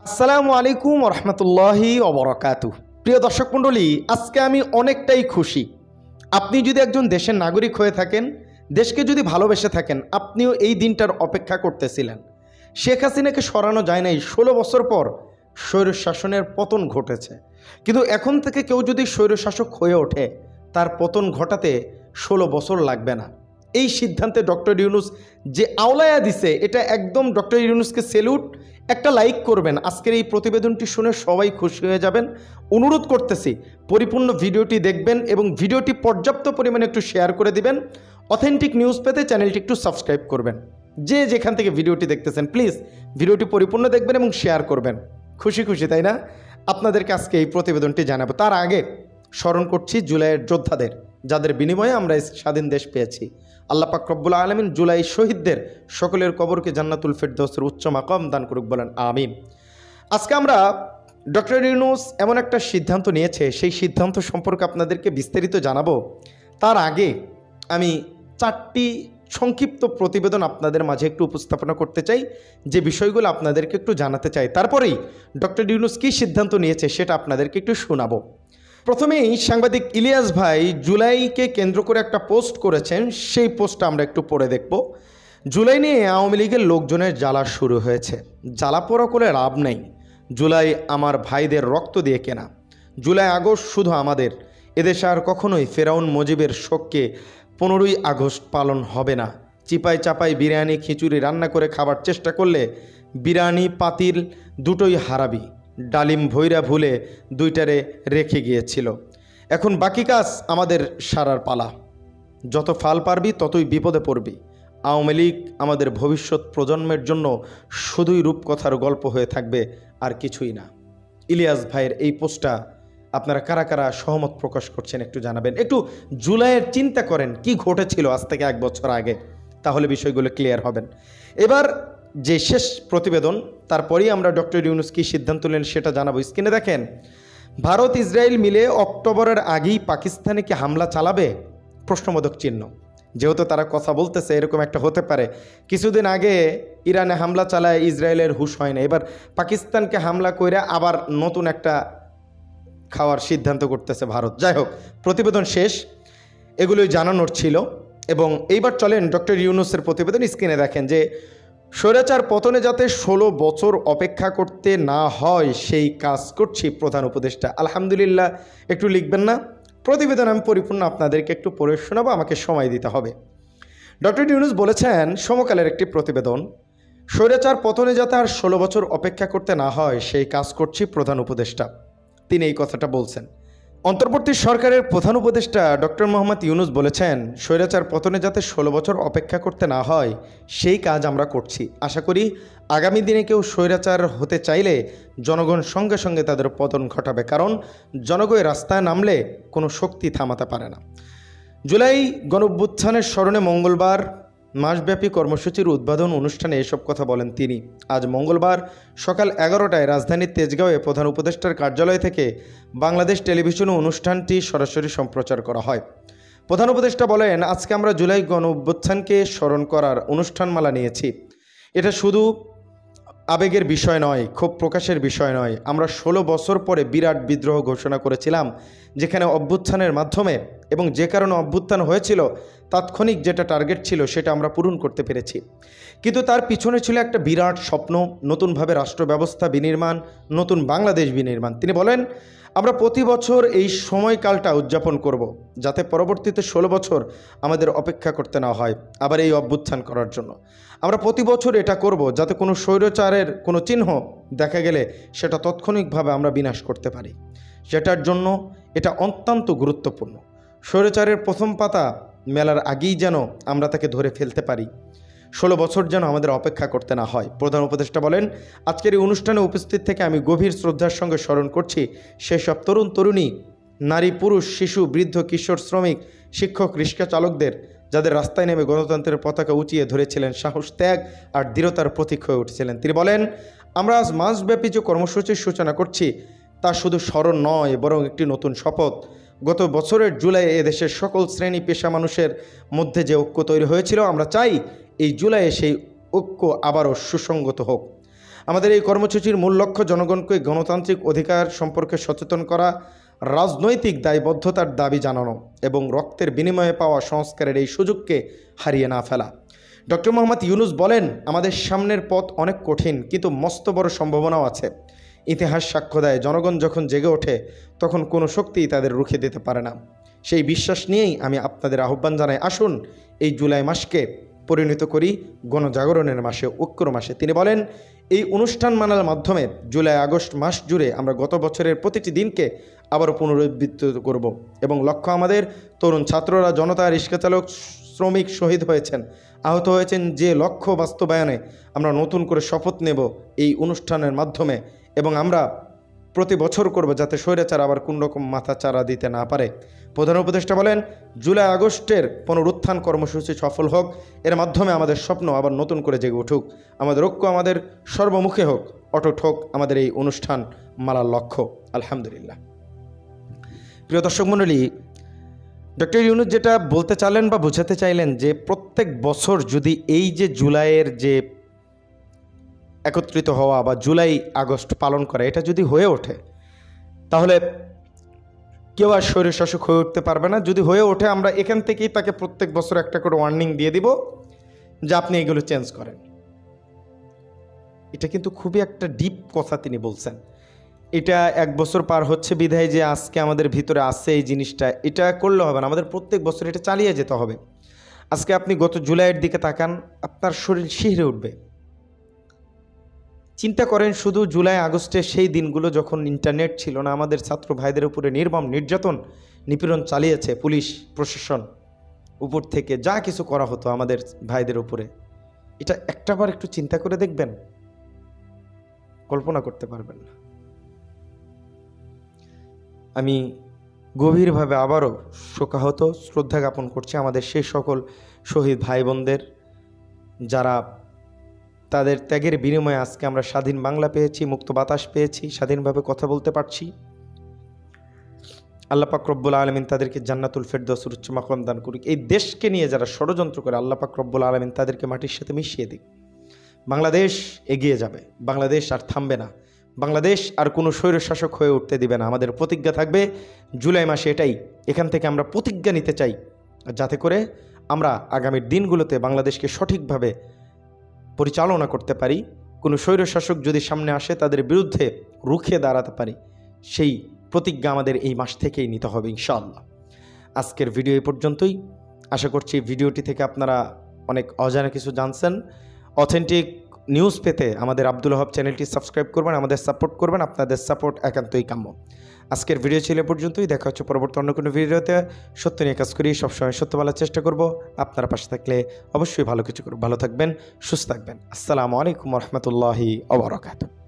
আসসালামু আলাইকুম রহমতুল্লাহি ওবরাকাতুহু। প্রিয় দর্শক মণ্ডলী, আজকে আমি অনেকটাই খুশি। আপনি যদি একজন দেশের নাগরিক হয়ে থাকেন, দেশকে যদি ভালোবেসে থাকেন, আপনিও এই দিনটার অপেক্ষা করতেছিলেন। শেখ হাসিনাকে সরানো যায় নাই, 16 বছর পর স্বৈরশাসনের পতন ঘটেছে। কিন্তু এখন থেকে কেউ যদি স্বৈরশাসক হয়ে ওঠে, তার পতন ঘটাতে 16 বছর লাগবে না। এই সিদ্ধান্তে ডক্টর ইউনূস যে আওলায়া দিছে, এটা একদম ডক্টর ইউনূসকে সেলুট। একটা লাইক করবেন, আজকের এই প্রতিবেদনটি শুনে সবাই খুশি হয়ে যাবেন। অনুরোধ করতেছি পরিপূর্ণ ভিডিওটি দেখবেন এবং ভিডিওটি পর্যাপ্ত পরিমাণে একটু শেয়ার করে দিবেন। অথেন্টিক নিউজ পেতে চ্যানেলটি একটু সাবস্ক্রাইব করবেন। যে যেখান থেকে ভিডিওটি দেখতেছেন প্লিজ ভিডিওটি পরিপূর্ণ দেখবেন এবং শেয়ার করবেন। খুশি খুশি, তাই না? আপনাদেরকে আজকে এই প্রতিবেদনটি জানাবো। তার আগে স্মরণ করছি জুলাইয়ের যোদ্ধাদের, যাদের বিনিময়ে আমরা এই স্বাধীন দেশ পেয়েছি। আল্লাহ পাক রব্বুল আলামিন জুলাই শহীদদের সকলের কবরকে জান্নাতুল ফেরদৌসের উচ্চ মাকাম দান করুক, বলেন আমিন। আজকে আমরা ডক্টর ইউনূস এমন একটা সিদ্ধান্ত নিয়েছে, সেই সিদ্ধান্ত সম্পর্কে আপনাদেরকে বিস্তারিত জানাবো। তার আগে আমি 4টি সংক্ষিপ্ত প্রতিবেদন আপনাদের মাঝে একটু উপস্থাপনা করতে চাই, যে বিষয়গুলো আপনাদেরকে একটু জানাতে চাই। তারপরেই ডক্টর ইউনূস কী সিদ্ধান্ত নিয়েছে সেটা আপনাদেরকে একটু শোনাবো। প্রথমেই সাংবাদিক ইলিয়াস ভাই জুলাইকে কেন্দ্র করে একটা পোস্ট করেছেন, সেই পোস্টটা আমরা একটু পড়ে দেখব। জুলাই নিয়ে আওয়ামী লীগের লোকজনের জ্বালা শুরু হয়েছে। জ্বালা পোড়া করে লাভ নেই। জুলাই আমার ভাইদের রক্ত দিয়ে কেনা। জুলাই আগস্ট শুধু আমাদের। এদেশে আর কখনোই ফেরাউন মুজিবের শোককে 15ই আগস্ট পালন হবে না। চিপাই চাপাই বিরিয়ানি খিচুড়ি রান্না করে খাবার চেষ্টা করলে বিরিয়ানি পাতিল দুটোই হারাবি। ডালিম ভৈরা ভুলে 2টারে রেখে গিয়েছিল। এখন বাকি কাজ আমাদের সারার পালা। যত ফাল পারবি ততই বিপদে পড়বি। আওয়ামী লীগ আমাদের ভবিষ্যৎ প্রজন্মের জন্য শুধুই রূপকথার গল্প হয়ে থাকবে, আর কিছুই না। ইলিয়াস ভাইয়ের এই পোস্টটা আপনারা কারা কারা সহমত প্রকাশ করছেন একটু জানাবেন। একটু জুলাইয়ের চিন্তা করেন কি ঘটেছিল আজ থেকে 1 বছর আগে, তাহলে বিষয়গুলো ক্লিয়ার হবেন। এবার যে শেষ প্রতিবেদন, তারপরেই আমরা ডক্টর ইউনূস কী সিদ্ধান্ত নিলেন সেটা জানাবো। স্ক্রিনে দেখেন, ভারত ইসরায়েল মিলে অক্টোবরের আগেই পাকিস্তানে কি হামলা চালাবে? প্রশ্নবোধক চিহ্ন। যেহেতু তারা কথা বলতেছে, এরকম একটা হতে পারে। কিছুদিন আগে ইরানে হামলা চালায় ইসরায়েলের হুঁশ হয় না, এবার পাকিস্তানকে হামলা করে আবার নতুন একটা খাওয়ার সিদ্ধান্ত করতেছে ভারত। যাই হোক, প্রতিবেদন শেষ, এগুলোই জানানোর ছিল। এবং এইবার চলেন ডক্টর ইউনূসের প্রতিবেদন। স্ক্রিনে দেখেন যে স্বৈরাচার পতনে যাতে 16 বছর অপেক্ষা করতে না হয় সেই কাজ করছি প্রধান উপদেষ্টা। আলহামদুলিল্লাহ একটু লিখবেন না? প্রতিবেদন আমি পরিপূর্ণ আপনাদেরকে একটু পড়ে শোনাবো, আমাকে সময় দিতে হবে। ডক্টর ইউনূস বলেছেন, সমকালের একটি প্রতিবেদন, স্বৈরাচার পতনে যাতে আর 16 বছর অপেক্ষা করতে না হয় সেই কাজ করছি প্রধান উপদেষ্টা। তিনি এই কথাটা বলছেন। অন্তর্বর্তী সরকারের প্রধান উপদেষ্টা ডক্টর মোহাম্মদ ইউনূস বলেছেন, স্বৈরাচার পতনে যাতে 16 বছর অপেক্ষা করতে না হয় সেই কাজ আমরা করছি। আশা করি আগামী দিনে কেউ স্বৈরাচার হতে চাইলে জনগণ সঙ্গে সঙ্গে তাদের পতন ঘটাবে, কারণ জনগণ রাস্তায় নামলে কোনো শক্তি থামাতে পারে না। জুলাই গণঅভ্যুত্থানের স্মরণে মঙ্গলবার মাসব্যাপী কর্মসূচির উদ্বোধন অনুষ্ঠানে এসব কথা বলেন তিনি। আজ মঙ্গলবার সকাল 11টায় রাজধানীর তেজগাঁওয়ে প্রধান উপদেষ্টার কার্যালয় থেকে বাংলাদেশ টেলিভিশনে অনুষ্ঠানটি সরাসরি সম্প্রচার করা হয়। প্রধান উপদেষ্টা বলেন, আজকে আমরা জুলাই গণঅভ্যুত্থানকে স্মরণ করার অনুষ্ঠানমালা নিয়েছি। এটা শুধু আবেগের বিষয় নয়, ক্ষোভ প্রকাশের বিষয় নয়। আমরা 16 বছর পরে বিরাট বিদ্রোহ ঘোষণা করেছিলাম, যেখানে অভ্যুত্থানের মাধ্যমে এবং যে কারণে অভ্যুত্থান হয়েছিল তাৎক্ষণিক যেটা টার্গেট ছিল সেটা আমরা পূরণ করতে পেরেছি। কিন্তু তার পিছনে ছিল একটা বিরাট স্বপ্ন, নতুনভাবে রাষ্ট্র ব্যবস্থা বিনির্মাণ, নতুন বাংলাদেশ বিনির্মাণ। তিনি বলেন, আমরা প্রতি বছর এই সময়কালটা উদযাপন করব, যাতে পরবর্তীতে 16 বছর আমাদের অপেক্ষা করতে না হয় আবার এই অভ্যুত্থান করার জন্য। আমরা প্রতি বছর এটা করব যাতে কোনো স্বৈরাচারের কোনো চিহ্ন দেখা গেলে সেটা তাৎক্ষণিকভাবে আমরা বিনাশ করতে পারি। সেটার জন্য এটা অত্যন্ত গুরুত্বপূর্ণ। স্বৈরাচারের প্রথম পাতা মেলার আগেই যেন আমরা তাকে ধরে ফেলতে পারি, 16 বছর যেন আমাদের অপেক্ষা করতে না হয়। প্রধান উপদেষ্টা বলেন, আজকের এই অনুষ্ঠানে উপস্থিত থেকে আমি গভীর শ্রদ্ধার সঙ্গে স্মরণ করছি সেসব তরুণ তরুণী, নারী পুরুষ শিশু বৃদ্ধ কিশোর শ্রমিক শিক্ষক রিক্সা চালকদের, যাদের রাস্তায় নেমে গণতন্ত্রের পতাকা উঁচিয়ে ধরেছিলেন, সাহস ত্যাগ আর দৃঢ়তার প্রতীক হয়ে উঠেছিলেন। তিনি বলেন, আমরা আজ মাসব্যাপী যে কর্মসূচির সূচনা করছি তা শুধু স্মরণ নয়, বরং একটি নতুন শপথ। গত বছরের জুলাইয়ে এদেশের সকল শ্রেণী পেশা মানুষের মধ্যে যে ঐক্য তৈরি হয়েছিল, আমরা চাই এই জুলাইয়ে সেই ঐক্য আবারও সুসংগত হোক। আমাদের এই কর্মসূচির মূল লক্ষ্য জনগণকে গণতান্ত্রিক অধিকার সম্পর্কে সচেতন করা, রাজনৈতিক দায়বদ্ধতার দাবি জানানো এবং রক্তের বিনিময়ে পাওয়া সংস্কারের এই সুযোগকে হারিয়ে না ফেলা। ডক্টর মোহাম্মদ ইউনূস বলেন, আমাদের সামনের পথ অনেক কঠিন, কিন্তু মস্ত বড় সম্ভাবনাও আছে। ইতিহাস সাক্ষ্য দেয়, জনগণ যখন জেগে ওঠে তখন কোনো শক্তিই তাদের রুখে দিতে পারে না। সেই বিশ্বাস নিয়েই আমি আপনাদের আহ্বান জানাই, আসুন এই জুলাই মাসকে পরিণত করি গণজাগরণের মাসে, ঐক্যর মাসে। তিনি বলেন, এই অনুষ্ঠান মানার মাধ্যমে জুলাই আগস্ট মাস জুড়ে আমরা গত বছরের প্রতিটি দিনকে আবারও পুনরুদ্বৃত্ত করব এবং লক্ষ্য আমাদের তরুণ ছাত্ররা, জনতা, রিক্সাচালক, শ্রমিক শহীদ হয়েছেন, আহত হয়েছেন, যে লক্ষ্য বাস্তবায়নে আমরা নতুন করে শপথ নেব এই অনুষ্ঠানের মাধ্যমে এবং আমরা প্রতি বছর করব, যাতে স্বৈরাচার আবার কোনোরকম মাথা চারা দিতে না পারে। প্রধান উপদেষ্টা বলেন, জুলাই আগস্টের পুনরুত্থান কর্মসূচি সফল হোক, এর মাধ্যমে আমাদের স্বপ্ন আবার নতুন করে জেগে উঠুক, আমাদের ঐক্য আমাদের সর্বমুখে হোক, অটুট হোক আমাদের এই অনুষ্ঠান মালার লক্ষ্য। আলহামদুলিল্লাহ। প্রিয় দর্শক মণ্ডলী, ডক্টর ইউনূস যেটা বলতে চাইলেন বা বোঝাতে চাইলেন যে প্রত্যেক বছর যদি এই যে জুলাইয়ের যে একত্রিত হওয়া বা জুলাই আগস্ট পালন করা, এটা যদি হয়ে ওঠে তাহলে কেউ আর স্বৈরশাসক হয়ে উঠতে পারবে না। যদি হয়ে ওঠে, আমরা এখান থেকেই তাকে প্রত্যেক বছর একটা করে ওয়ার্নিং দিয়ে দিব যে আপনি এগুলো চেঞ্জ করেন। এটা কিন্তু খুবই একটা ডিপ কথা তিনি বলছেন। এটা এক বছর পার হচ্ছে বিধায় যে আজকে আমাদের ভিতরে আসছে এই জিনিসটা, এটা করলে হবে না, আমাদের প্রত্যেক বছর এটা চালিয়ে যেতে হবে। আজকে আপনি গত জুলাইয়ের দিকে তাকান, আপনার শরীর শিহরে উঠবে। চিন্তা করেন শুধু জুলাই আগস্টে সেই দিনগুলো যখন ইন্টারনেট ছিল না, আমাদের ছাত্র ভাইদের উপরে নির্মম নির্যাতন নিপীড়ন চালিয়েছে পুলিশ প্রশাসন, উপর থেকে যা কিছু করা হতো আমাদের ভাইদের উপরে। এটা একটাবার একটু চিন্তা করে দেখবেন, কল্পনা করতে পারবেন না। আমি গভীরভাবে আবারও শোকাহত শ্রদ্ধা জ্ঞাপন করছি আমাদের সেই সকল শহীদ ভাই বোনদের, যারা তাদের ত্যাগের বিনিময়ে আজকে আমরা স্বাধীন বাংলা পেয়েছি, মুক্ত বাতাস পেয়েছি, স্বাধীনভাবে কথা বলতে পারছি। আল্লাহ পাক রব্বুল আলামিন তাদেরকে জান্নাতুল ফেরদৌসের উচ্চ মাকাম দান করুক। এই দেশকে নিয়ে যারা ষড়যন্ত্র করে, আল্লাহ পাক রব্বুল আলামিন তাদেরকে মাটির সাথে মিশিয়ে দিক। বাংলাদেশ এগিয়ে যাবে, বাংলাদেশ আর থামবে না, বাংলাদেশ আর কোনো স্বৈরশাসক হয়ে উঠতে দিবে না। আমাদের প্রতিজ্ঞা থাকবে জুলাই মাসে এটাই, এখান থেকে আমরা প্রতিজ্ঞা নিতে চাই যাতে করে আমরা আগামীর দিনগুলোতে বাংলাদেশকে সঠিকভাবে পরিচালনা করতে পারি। কোনো স্বৈরশাসক যদি সামনে আসে তাদের বিরুদ্ধে রুখে দাঁড়াতে পারি, সেই প্রতিজ্ঞা আমাদের এই মাস থেকেই নিতে হবে ইনশাআল্লাহ। আজকের ভিডিও এই পর্যন্তই। আশা করছি ভিডিওটি থেকে আপনারা অনেক অজানা কিছু জানছেন। অথেন্টিক নিউজ পেতে আমাদের আব্দুল ওহাব চ্যানেলটি সাবস্ক্রাইব করবেন, আমাদের সাপোর্ট করবেন, আপনাদের সাপোর্ট একান্তই কাম্য। আজকের ভিডিও ছিল পর্যন্তই, দেখা হচ্ছে পরবর্তী অন্য কোনো ভিডিওতে। সত্য নিয়ে কাজ করি, সবসময় সত্য বলার চেষ্টা করব। আপনারা পাশে থাকলে অবশ্যই ভালো কিছু করব। ভালো থাকবেন, সুস্থ থাকবেন। আসসালামু আলাইকুম ওয়া রাহমাতুল্লাহি ওয়া বারাকাতুহু।